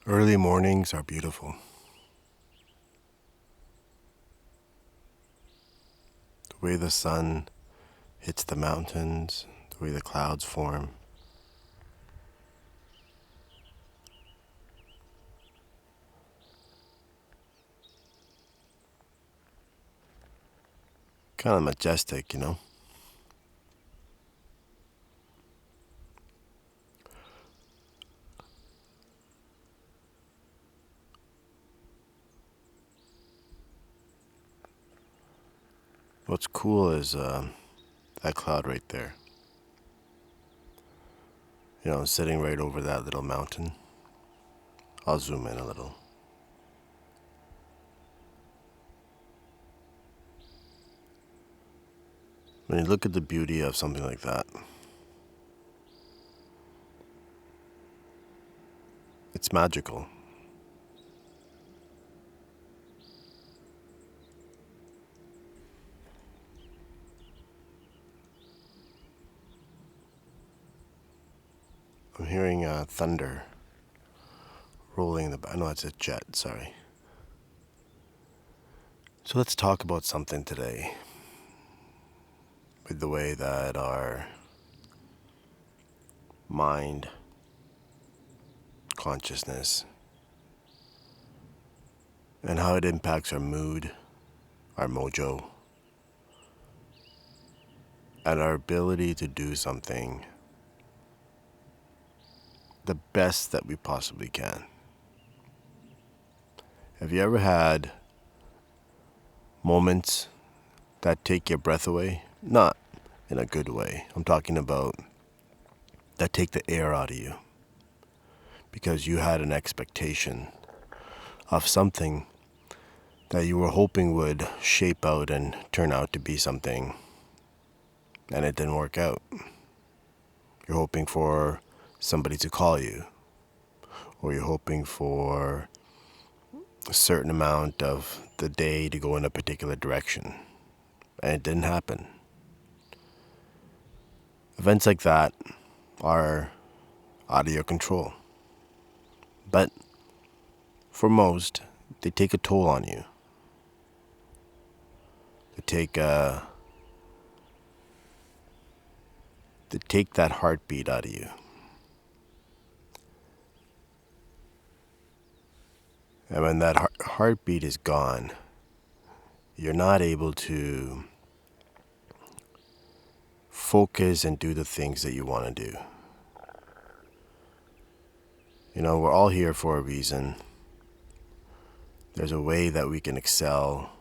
Early mornings are beautiful. The way the sun hits the mountains, the way the clouds form. Kind of majestic, you know? What's cool is that cloud right there. Sitting right over that little mountain. I'll zoom in a little. When you look at the beauty of something like that, it's magical. I'm hearing thunder rolling in the back. No, it's a jet, sorry. So let's talk about something today with the way that our mind, consciousness, and how it impacts our mood, our mojo, and our ability to do something the best that we possibly can. Have you ever had moments that take your breath away? Not in a good way. I'm talking about that take the air out of you because you had an expectation of something that you were hoping would shape out and turn out to be something, and it didn't work out. You're hoping for somebody to call you, or you're hoping for a certain amount of the day to go in a particular direction, and it didn't happen. Events like that are out of your control. But for most, they take a toll on you. They take that heartbeat out of you. And when that heartbeat is gone, you're not able to focus and do the things that you want to do. We're all here for a reason. There's a way that we can excel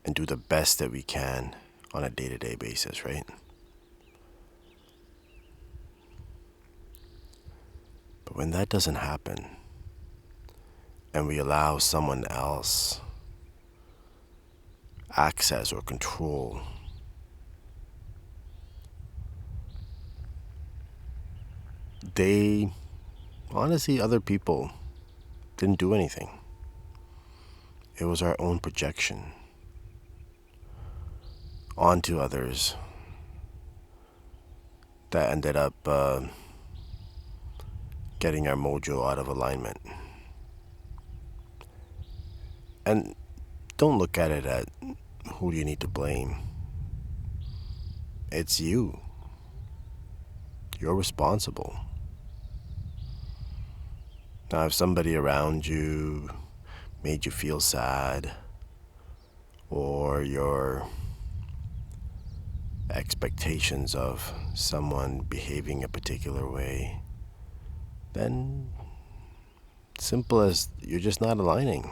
and do the best that we can on a day-to-day basis, right? But when that doesn't happen, and we allow someone else access or control, honestly, other people didn't do anything. It was our own projection onto others that ended up getting our mojo out of alignment. And don't look at it at who do you need to blame. It's you. You're responsible. Now, if somebody around you made you feel sad, or your expectations of someone behaving a particular way, then simple as you're just not aligning.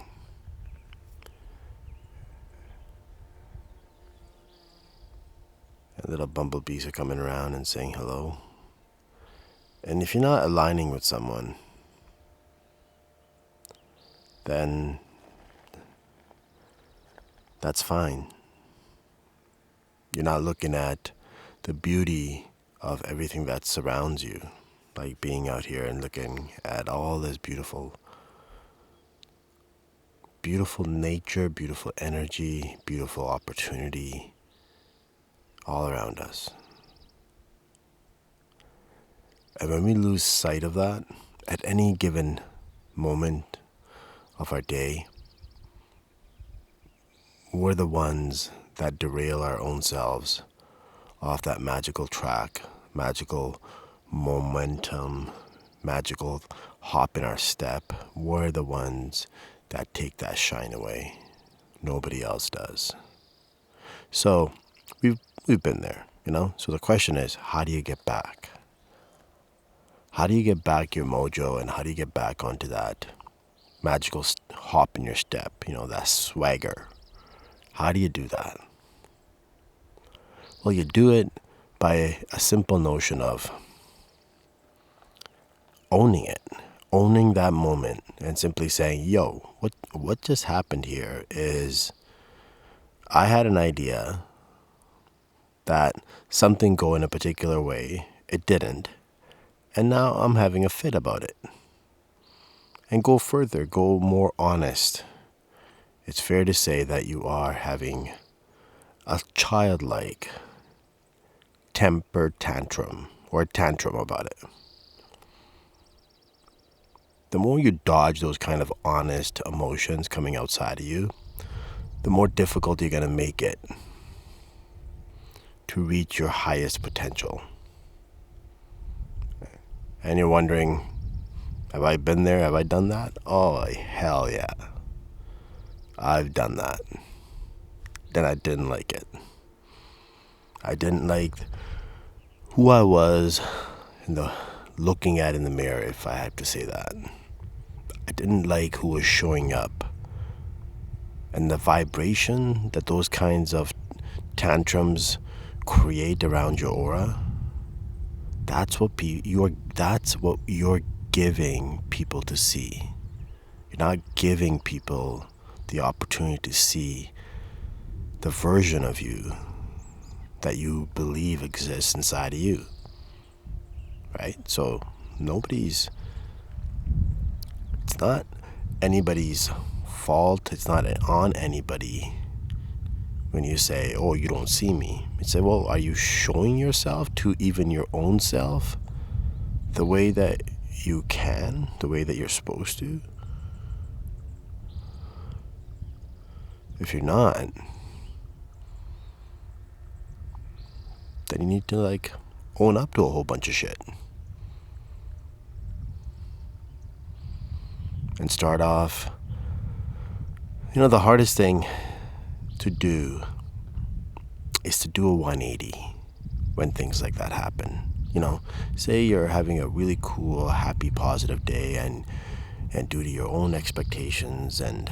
And little bumblebees are coming around and saying hello. And if you're not aligning with someone, then that's fine. You're not looking at the beauty of everything that surrounds you, like being out here and looking at all this beautiful nature, beautiful energy, beautiful opportunity all around us. And when we lose sight of that at any given moment of our day, we're the ones that derail our own selves off that magical track, magical momentum, magical hop in our step. We're the ones that take that shine away. Nobody else does. So we've been there, So the question is, how do you get back? How do you get back your mojo, and how do you get back onto that magical hop in your step, that swagger? How do you do that? Well, you do it by a simple notion of owning it, owning that moment, and simply saying, yo, what just happened here is I had an idea that something go in a particular way, it didn't, and now I'm having a fit about it. And go further, go more honest. It's fair to say that you are having a childlike temper tantrum, or a tantrum about it. The more you dodge those kind of honest emotions coming outside of you, the more difficult you're going to make it to reach your highest potential. And you're wondering, have I been there? Have I done that? Oh, hell yeah. I've done that. Then I didn't like it. I didn't like who I was looking at in the mirror, if I had to say that. I didn't like who was showing up. And the vibration that those kinds of tantrums create around your aura, that's what you're giving people to see. You're not giving people the opportunity to see the version of you that you believe exists inside of you. Right? So it's not anybody's fault. It's not on anybody when you say, oh, you don't see me. You say, well, are you showing yourself to even your own self the way that you can, the way that you're supposed to? If you're not, then you need to own up to a whole bunch of shit. And start off, the hardest thing to do is to do a 180 when things like that happen. Say you're having a really cool, happy, positive day, and due to your own expectations, and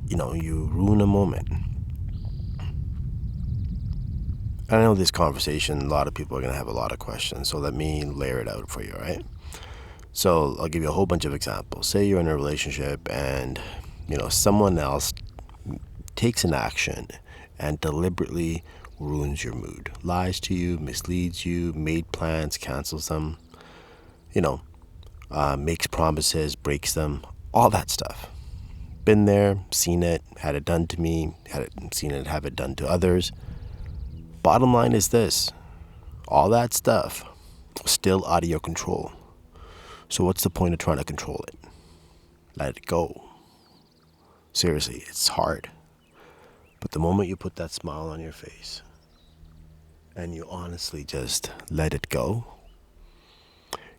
you ruin a moment. I know this conversation, a lot of people are going to have a lot of questions, so let me layer it out for you, all right? So I'll give you a whole bunch of examples. Say you're in a relationship and, someone else takes an action and deliberately ruins your mood, lies to you, misleads you, made plans, cancels them, makes promises, breaks them, all that stuff. Been there, seen it, had it done to me, seen it, have it done to others. Bottom line is this: all that stuff still out of your control. So what's the point of trying to control it? Let it go. Seriously, it's hard. But the moment you put that smile on your face and you honestly just let it go,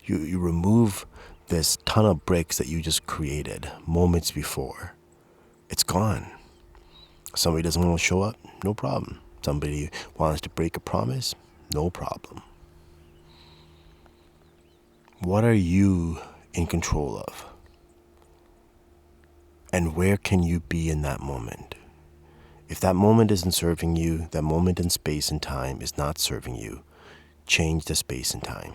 you remove this ton of bricks that you just created moments before. It's gone. Somebody doesn't want to show up? No problem. Somebody wants to break a promise? No problem. What are you in control of? And where can you be in that moment? If that moment isn't serving you, that moment in space and time is not serving you, change the space and time.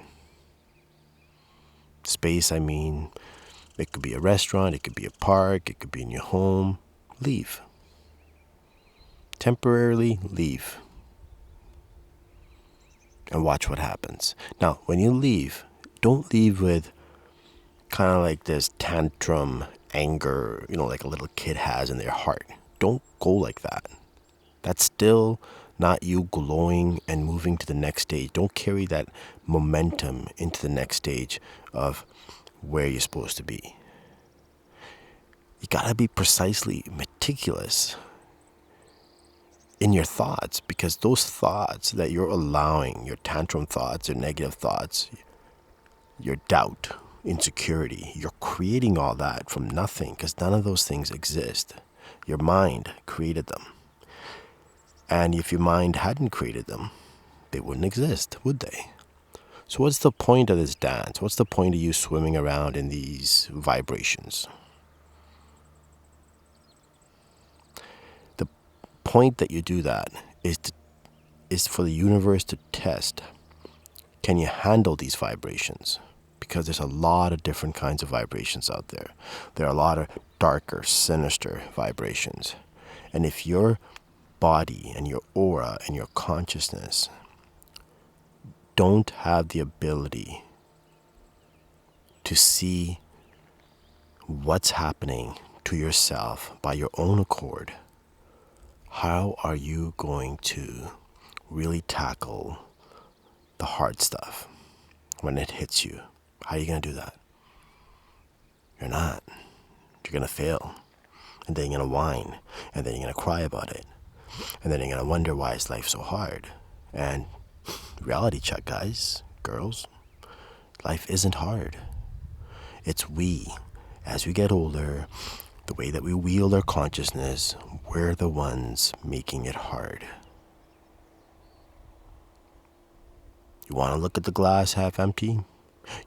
Space, it could be a restaurant, it could be a park, it could be in your home. Leave. Temporarily leave. And watch what happens. Now, when you leave, don't leave with kind of like this tantrum, anger, like a little kid has in their heart. Don't go like that. That's still not you glowing and moving to the next stage. Don't carry that momentum into the next stage of where you're supposed to be. You gotta be precisely meticulous in your thoughts, because those thoughts that you're allowing, your tantrum thoughts, your negative thoughts, your doubt, insecurity, you're creating all that from nothing, because none of those things exist. Your mind created them. And if your mind hadn't created them, they wouldn't exist, would they? So what's the point of this dance? What's the point of you swimming around in these vibrations? The point that you do that is for the universe to test, can you handle these vibrations? Because there's a lot of different kinds of vibrations out there. There are a lot of darker, sinister vibrations. And if your body and your aura and your consciousness don't have the ability to see what's happening to yourself by your own accord, how are you going to really tackle the hard stuff when it hits you? How are you going to do that? You're not. You're going to fail. And then you're going to whine. And then you're going to cry about it. And then you're going to wonder why is life so hard. And reality check, guys, girls, life isn't hard. It's we. As we get older, the way that we wield our consciousness, we're the ones making it hard. You want to look at the glass half empty?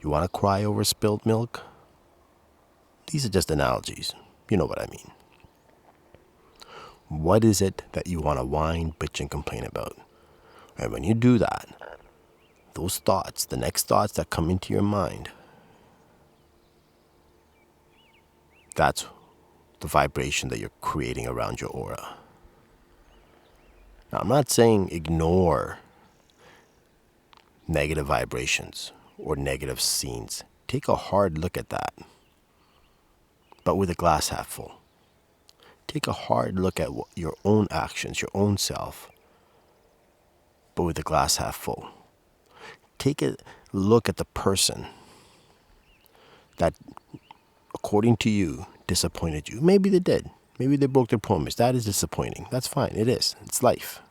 You want to cry over spilled milk? These are just analogies. You know what I mean. What is it that you want to whine, bitch, and complain about? And when you do that, those thoughts, the next thoughts that come into your mind, that's the vibration that you're creating around your aura. Now, I'm not saying ignore negative vibrations or negative scenes. Take a hard look at that, but with a glass half full. Take a hard look at your own actions, your own self, but with a glass half full. Take a look at the person that, according to you, disappointed you. Maybe they did. Maybe they broke their promise. That is disappointing. That's fine. It is. It's life.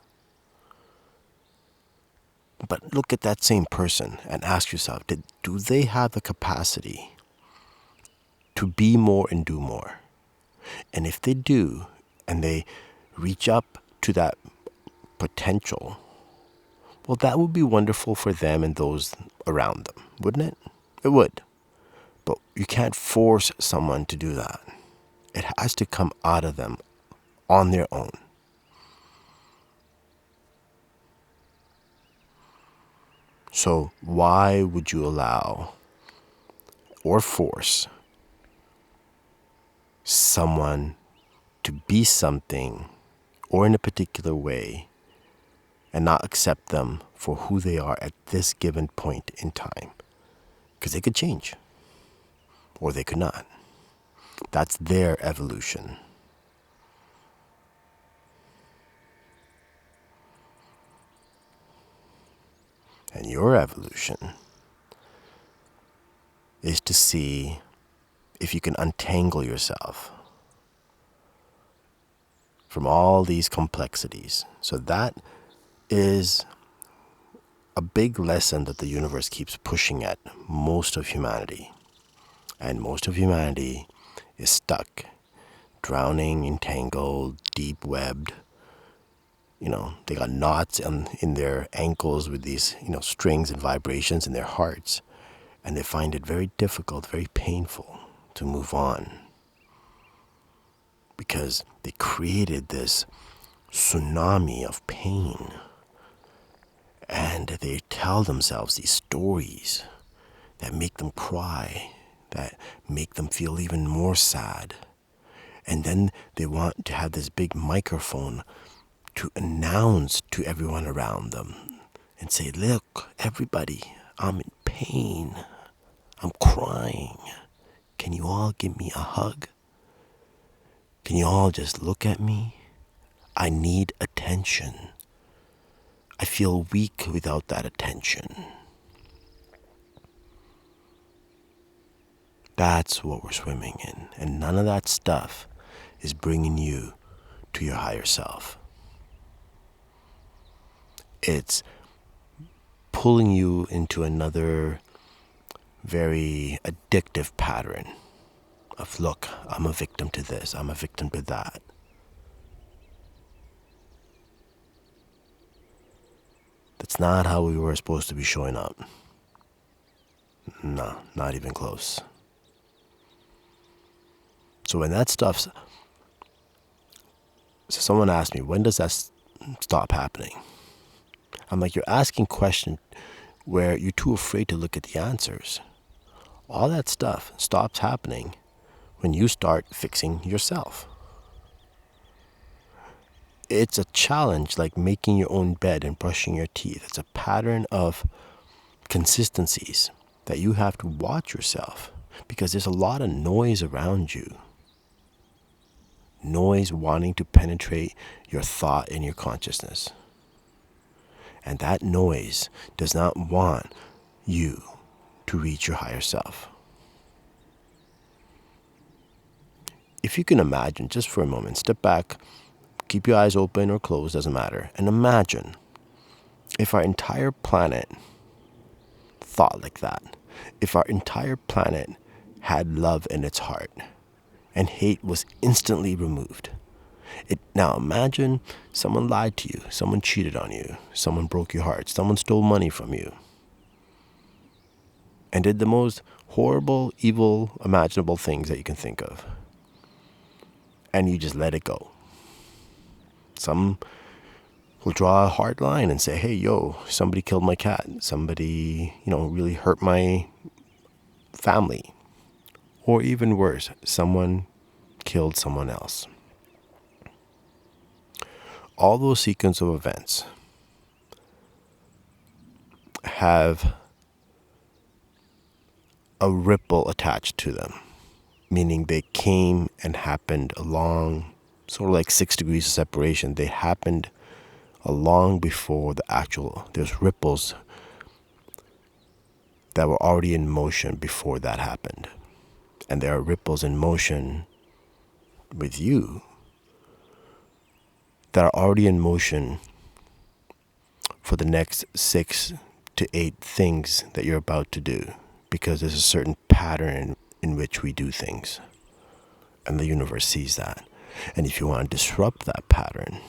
But look at that same person and ask yourself, do they have the capacity to be more and do more? And if they do, and they reach up to that potential, well, that would be wonderful for them and those around them, wouldn't it? It would. But you can't force someone to do that. It has to come out of them on their own. So why would you allow or force someone to be something or in a particular way and not accept them for who they are at this given point in time? Because they could change or they could not. That's their evolution. And your evolution is to see if you can untangle yourself from all these complexities. So that is a big lesson that the universe keeps pushing at most of humanity. And most of humanity is stuck, drowning, entangled, deep-webbed. They got knots in their ankles with these, strings and vibrations in their hearts. And they find it very difficult, very painful to move on. Because they created this tsunami of pain. And they tell themselves these stories that make them cry, that make them feel even more sad. And then they want to have this big microphone to announce to everyone around them and say, look, everybody, I'm in pain. I'm crying. Can you all give me a hug? Can you all just look at me? I need attention. I feel weak without that attention. That's what we're swimming in. And none of that stuff is bringing you to your higher self. It's pulling you into another very addictive pattern of, look, I'm a victim to this, I'm a victim to that. That's not how we were supposed to be showing up. No, not even close. So when that stuff's... So someone asked me, when does that stop happening? I'm like, you're asking questions where you're too afraid to look at the answers. All that stuff stops happening when you start fixing yourself. It's a challenge like making your own bed and brushing your teeth. It's a pattern of consistencies that you have to watch yourself, because there's a lot of noise around you. Noise wanting to penetrate your thought and your consciousness. And that noise does not want you to reach your higher self. If you can imagine, just for a moment, step back, keep your eyes open or closed, doesn't matter, and imagine if our entire planet thought like that, if our entire planet had love in its heart and hate was instantly removed. Now imagine someone lied to you, someone cheated on you, someone broke your heart, someone stole money from you, and did the most horrible, evil, imaginable things that you can think of. And you just let it go. Some will draw a hard line and say, hey, yo, somebody killed my cat. Somebody, really hurt my family. Or even worse, someone killed someone else. All those sequence of events have a ripple attached to them, meaning they came and happened along, sort of like 6 degrees of separation. They happened long before there's ripples that were already in motion before that happened. And there are ripples in motion with you that are already in motion for the next 6 to 8 things that you're about to do, because there's a certain pattern in which we do things, and the universe sees that. And if you want to disrupt that pattern,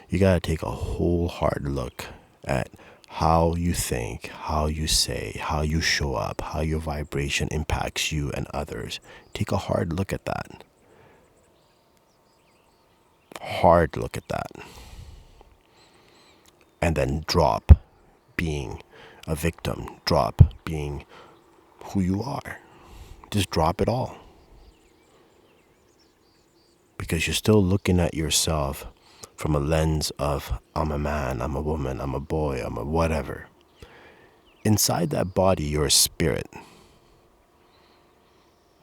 you got to take a whole hard look at how you think, how you say, how you show up, how your vibration impacts you and others. Take a hard look at that. Hard look at that. And then drop being a victim. Drop being who you are. Just drop it all. Because you're still looking at yourself from a lens of, I'm a man, I'm a woman, I'm a boy, I'm a whatever. Inside that body, you're a spirit.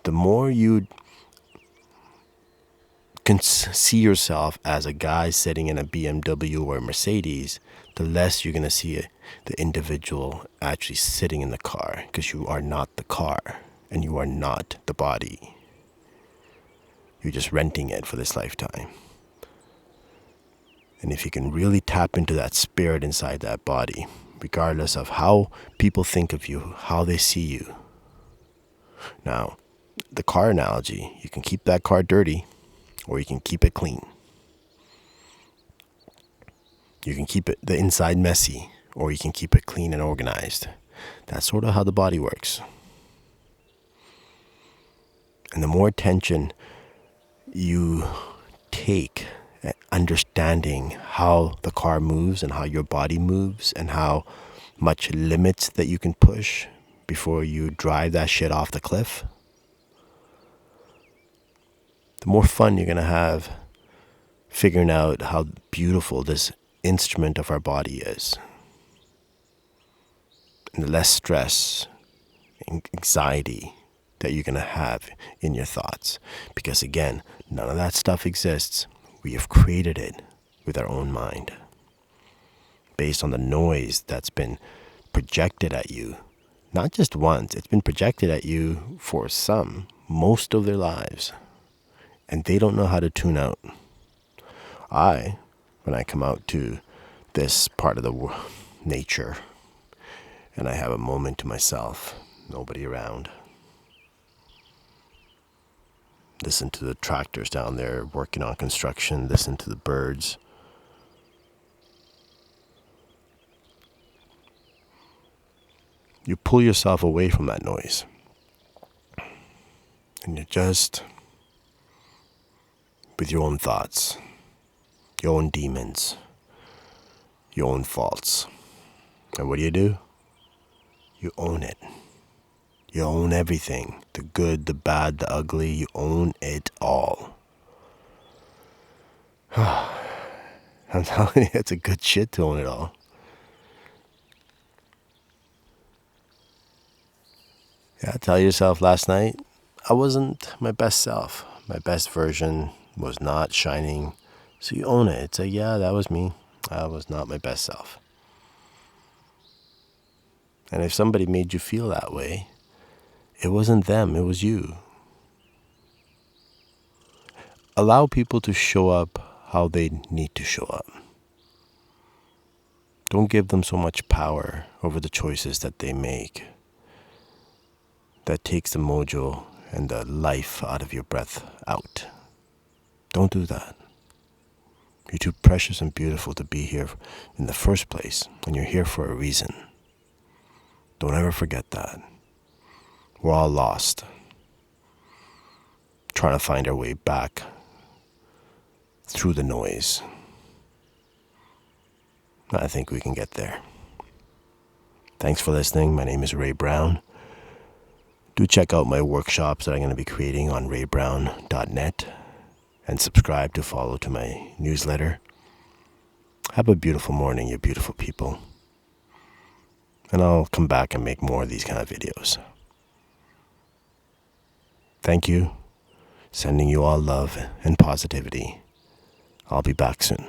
The more you can see yourself as a guy sitting in a BMW or a Mercedes, the less you're going to see the individual actually sitting in the car, because you are not the car and you are not the body. You're just renting it for this lifetime. And if you can really tap into that spirit inside that body, regardless of how people think of you, how they see you. Now, the car analogy, you can keep that car dirty or you can keep it clean. You can keep the inside messy or you can keep it clean and organized. That's sort of how the body works. And the more attention you take at understanding how the car moves and how your body moves and how much limits that you can push before you drive that shit off the cliff, the more fun you're going to have figuring out how beautiful this instrument of our body is. And the less stress and anxiety that you're going to have in your thoughts. Because again, none of that stuff exists. We have created it with our own mind, based on the noise that's been projected at you, Not just once. It's been projected at you for some, most of their lives. And they don't know how to tune out. When I come out to this part of the nature, and I have a moment to myself, nobody around. Listen to the tractors down there working on construction, listen to the birds. You pull yourself away from that noise. And you're just with your own thoughts, your own demons, your own faults. And what do? You own it. You own everything. The good, the bad, the ugly. You own it all. I'm telling you, it's a good shit to own it all. Yeah, tell yourself last night, I wasn't my best self. My best version was not shining. So you own it. Say, yeah, that was me. I was not my best self. And if somebody made you feel that way, it wasn't them, it was you. Allow people to show up how they need to show up. Don't give them so much power over the choices that they make. That takes the mojo and the life out of your breath out. Don't do that. You're too precious and beautiful to be here in the first place, and you're here for a reason. Don't ever forget that. We're all lost, trying to find our way back through the noise. I think we can get there. Thanks for listening. My name is Ray Brown. Do check out my workshops that I'm going to be creating on raybrown.net and subscribe to follow to my newsletter. Have a beautiful morning, you beautiful people. And I'll come back and make more of these kind of videos. Thank you. Sending you all love and positivity. I'll be back soon.